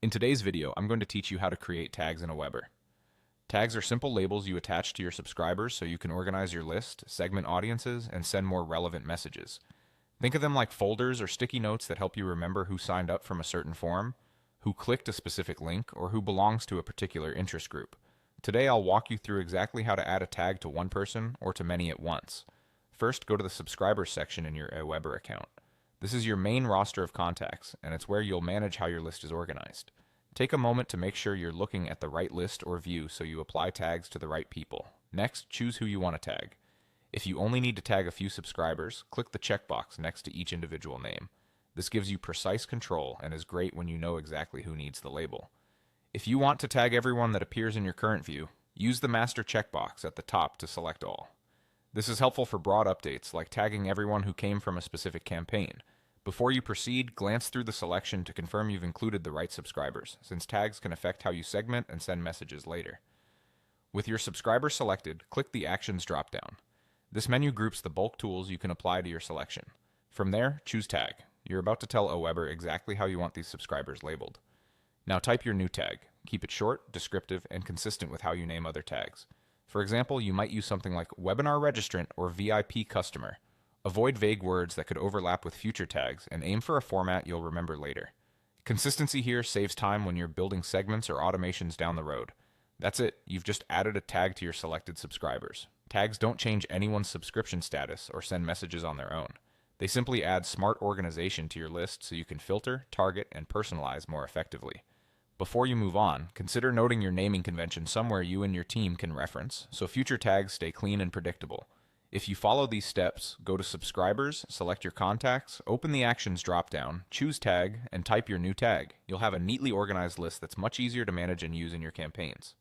In today's video, I'm going to teach you how to create tags in AWeber. Tags are simple labels you attach to your subscribers so you can organize your list, segment audiences, and send more relevant messages. Think of them like folders or sticky notes that help you remember who signed up from a certain forum, who clicked a specific link, or who belongs to a particular interest group. Today, I'll walk you through exactly how to add a tag to one person or to many at once. First, go to the subscribers section in your AWeber account. This is your main roster of contacts, and it's where you'll manage how your list is organized. Take a moment to make sure you're looking at the right list or view so you apply tags to the right people. Next, choose who you want to tag. If you only need to tag a few subscribers, click the checkbox next to each individual name. This gives you precise control and is great when you know exactly who needs the label. If you want to tag everyone that appears in your current view, use the master checkbox at the top to select all. This is helpful for broad updates like tagging everyone who came from a specific campaign. Before you proceed, glance through the selection to confirm you've included the right subscribers, since tags can affect how you segment and send messages later. With your subscribers selected, click the Actions dropdown. This menu groups the bulk tools you can apply to your selection. From there, choose Tag. You're about to tell AWeber exactly how you want these subscribers labeled. Now type your new tag. Keep it short, descriptive, and consistent with how you name other tags. For example, you might use something like Webinar Registrant or VIP Customer. Avoid vague words that could overlap with future tags and aim for a format you'll remember later. Consistency here saves time when you're building segments or automations down the road. That's it, you've just added a tag to your selected subscribers. Tags don't change anyone's subscription status or send messages on their own. They simply add smart organization to your list so you can filter, target, and personalize more effectively. Before you move on, consider noting your naming convention somewhere you and your team can reference, so future tags stay clean and predictable. If you follow these steps, go to Subscribers, select your contacts, open the Actions dropdown, choose Tag, and type your new tag. You'll have a neatly organized list that's much easier to manage and use in your campaigns.